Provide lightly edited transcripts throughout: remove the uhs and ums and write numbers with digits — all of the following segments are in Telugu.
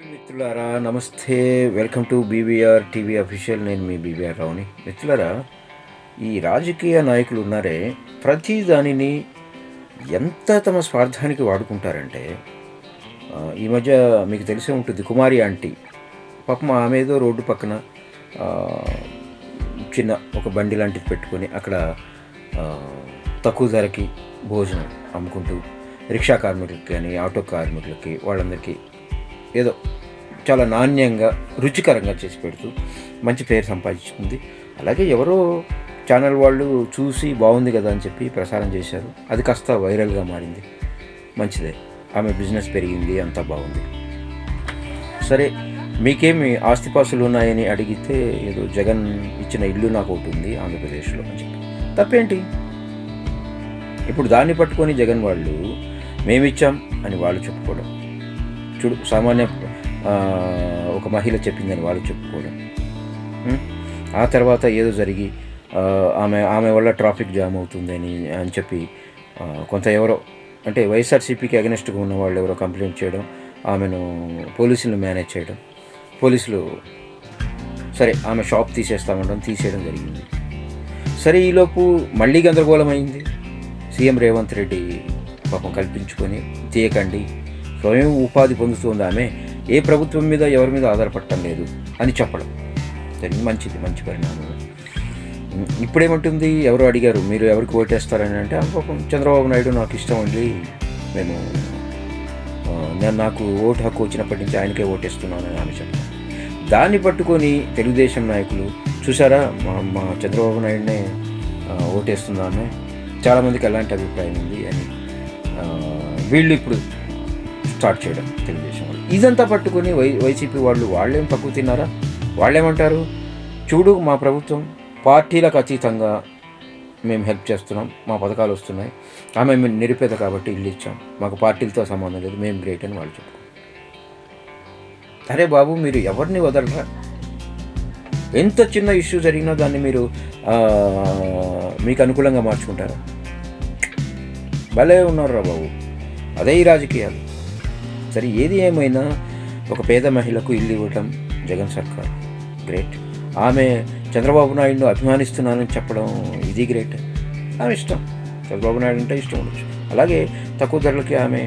మిత్రులారా నమస్తే. Welcome to BBR TV official. నేను మీ బీబీఆర్ రావుని. మిత్రులారా, ఈ రాజకీయ నాయకులు ఉన్నారే, ప్రతి దానిని ఎంత తమ స్వార్థానికి వాడుకుంటారంటే, ఈ మధ్య మీకు తెలిసే ఉంటుంది కుమారి ఆంటీ. పాపం ఆమె ఏదో రోడ్డు పక్కన చిన్న ఒక బండి లాంటిది పెట్టుకొని అక్కడ తక్కువ ధరకి భోజనం అమ్ముకుంటూ రిక్షా కార్మికులకి కానీ ఆటో కార్మికులకి వాళ్ళందరికీ ఏదో చాలా నాణ్యంగా రుచికరంగా చేసి పెడుతూ మంచి పేరు సంపాదించుకుంది. అలాగే ఎవరో ఛానల్ వాళ్ళు చూసి బాగుంది కదా అని చెప్పి ప్రసారం చేశారు. అది కాస్త వైరల్గా మారింది. మంచిదే, ఆమె బిజినెస్ పెరిగింది, అంతా బాగుంది. సరే, మీకేమి ఆస్తిపాస్తులు ఉన్నాయని అడిగితే ఏదో జగన్ ఇచ్చిన ఇల్లు నాకు ఒకటి ఉంది ఆంధ్రప్రదేశ్లో అని చెప్పి. తప్పేంటి? ఇప్పుడు దాన్ని పట్టుకొని జగన్ వాళ్ళు మేమిచ్చాం అని వాళ్ళు చెప్పుకోవడం, చూడు సామాన్య ఒక మహిళ చెప్పిందని వాళ్ళు చెప్పుకోవడం, ఆ తర్వాత ఏదో జరిగి ఆమె వల్ల ట్రాఫిక్ జామ్ అవుతుందని అని చెప్పి కొంత ఎవరో అంటే వైఎస్ఆర్సీపీకి అగెనిస్ట్గా ఉన్న వాళ్ళు ఎవరో కంప్లైంట్ చేయడం, ఆమెను పోలీసులు మేనేజ్ చేయడం, పోలీసులు సరే ఆమె షాప్ తీసేయడం జరిగింది. సరే, ఈలోపు మళ్ళీ గందరగోళమైంది. సీఎం రేవంత్ రెడ్డి పాపం కల్పించుకొని తీయకండి, స్వయం ఉపాధి పొందుతుంది ఆమె, ఏ ప్రభుత్వం మీద ఎవరి మీద ఆధారపడటం లేదు అని చెప్పడం జరిగింది. మంచి పరిణామం. ఇప్పుడేమంటుంది, ఎవరో అడిగారు మీరు ఎవరికి ఓటేస్తారని అంటే, పాపం చంద్రబాబు నాయుడు నాకు ఇష్టం అండి, నాకు ఓటు హక్కు వచ్చినప్పటి నుంచి ఆయనకే ఓటేస్తున్నానని ఆమె చెప్పాను. దాన్ని పట్టుకొని తెలుగుదేశం నాయకులు చూసారా మా చంద్రబాబు నాయుడునే ఓటేస్తున్నాను, చాలామందికి ఎలాంటి అభిప్రాయం ఉంది అని వీళ్ళు ఇప్పుడు స్టార్ట్ చేయడం తెలుగుదేశం వాళ్ళు. ఇదంతా పట్టుకొని వైసీపీ వాళ్ళేం తక్కువ తిన్నారా? వాళ్ళేమంటారు, చూడు మా ప్రభుత్వం పార్టీలకు అతీతంగా మేము హెల్ప్ చేస్తున్నాం, మా పథకాలు వస్తున్నాయి, ఆమె మేము నిరుపేద కాబట్టి ఇల్లు ఇచ్చాం, మాకు పార్టీలతో సంబంధం లేదు, మేము గ్రేట్ అని వాళ్ళు చెప్పుకో. అరే బాబు, మీరు ఎవరిని వదలరా? ఎంత చిన్న ఇష్యూ జరిగినా దాన్ని మీరు మీకు అనుకూలంగా మార్చుకుంటారా? భలే ఉన్నారా బాబు. అదే ఈ రాజకీయాలు. సరే, ఏది ఏమైనా ఒక పేద మహిళకు ఇల్లు ఇవ్వటం జగన్ సర్కార్ గ్రేట్. ఆమె చంద్రబాబు నాయుడును అభిమానిస్తున్నానని చెప్పడం ఇది గ్రేట్. ఆమె ఇష్టం, చంద్రబాబు నాయుడు అంటే ఇష్టం ఉండొచ్చు. అలాగే తక్కువ ధరలకి ఆమె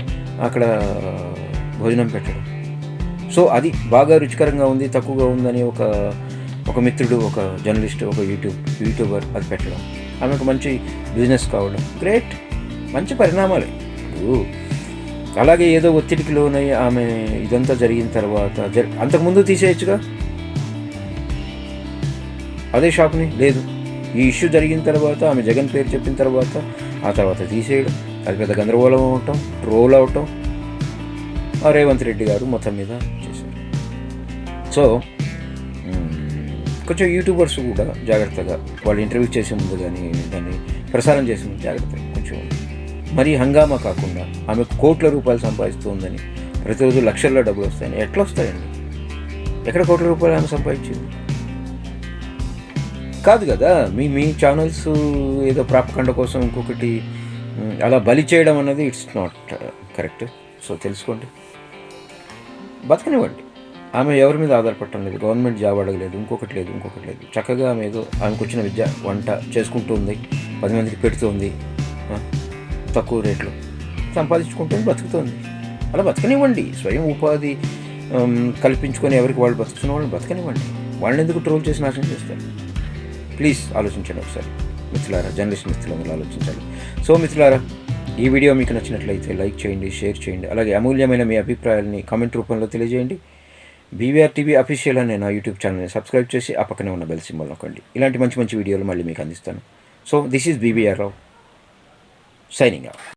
అక్కడ భోజనం పెట్టడం, సో అది బాగా రుచికరంగా ఉంది, తక్కువగా ఉందని ఒక మిత్రుడు, ఒక జర్నలిస్ట్, ఒక యూట్యూబర్ అది పెట్టడం, ఆమెకు మంచి బిజినెస్ కావడం గ్రేట్, మంచి పరిణామాలే. అలాగే ఏదో ఒత్తిడికి లోనై ఆమె ఇదంతా జరిగిన తర్వాత అంతకుముందు తీసేయచ్చుగా అదే షాప్ని. లేదు, ఈ ఇష్యూ జరిగిన తర్వాత ఆమె జగన్ పేరు చెప్పిన తర్వాత ఆ తర్వాత తీసేయడం, అది పెద్ద గందరగోళం అవటం, ట్రోల్ అవటం రేవంత్ రెడ్డి గారు మొత్తం మీద చేశారు. సో కొంచెం యూట్యూబర్స్ కూడా జాగ్రత్తగా వాళ్ళు ఇంటర్వ్యూ చేసే ముందు కానీ దాన్ని ప్రసారం చేసే ముందు జాగ్రత్తగా కొంచెం మరీ హంగామా కాకుండా, ఆమె కోట్ల రూపాయలు సంపాదిస్తుందని, ప్రతిరోజు లక్షల్లో డబ్బులు వస్తాయని. ఎట్లా వస్తాయండి? ఎక్కడ కోట్ల రూపాయలు ఆమె సంపాదించింది? కాదు కదా. మీ ఛానల్స్ ఏదో ప్రాపకండ కోసం ఇంకొకటి అలా బలి చేయడం అన్నది ఇట్స్ నాట్ కరెక్ట్. సో తెలుసుకోండి, బతకనివ్వండి. ఆమె ఎవరి మీద ఆధారపడటం లేదు, గవర్నమెంట్ జాబ్ అడగలేదు, ఇంకొకటి లేదు. చక్కగా ఆమె ఏదో ఆమెకు వచ్చిన విద్య, వంట చేసుకుంటుంది, 10 మందికి పెడుతుంది, తక్కువ రేట్లో సంపాదించుకుంటుంది, బతుకుతుంది. అలా బతకనివ్వండి. స్వయం ఉపాధి కల్పించుకొని ఎవరికి వాళ్ళు బతుకుతున్న వాళ్ళని బతకనివ్వండి. వాళ్ళని ఎందుకు ట్రోల్ చేసి నాశనం చేస్తారు? ప్లీజ్ ఆలోచించండి ఒకసారి మిత్రులారా, జర్నలిస్ట్ మిత్రులందరూ ఆలోచించాలి. సో మిత్రులారా, ఈ వీడియో మీకు నచ్చినట్లయితే లైక్ చేయండి, షేర్ చేయండి, అలాగే అమూల్యమైన మీ అభిప్రాయాలని కామెంట్ రూపంలో తెలియజేయండి. బీవీఆర్ టీవీ అఫీషియల్ అనే నా యూట్యూబ్ ఛానల్ని సబ్స్క్రైబ్ చేసి ఆ పక్కనే ఉన్న బెల్ సింబల్ నొక్కండి. ఇలాంటి మంచి వీడియోలు మళ్ళీ మీకు అందిస్తాను. So this is BBR Rao, signing out.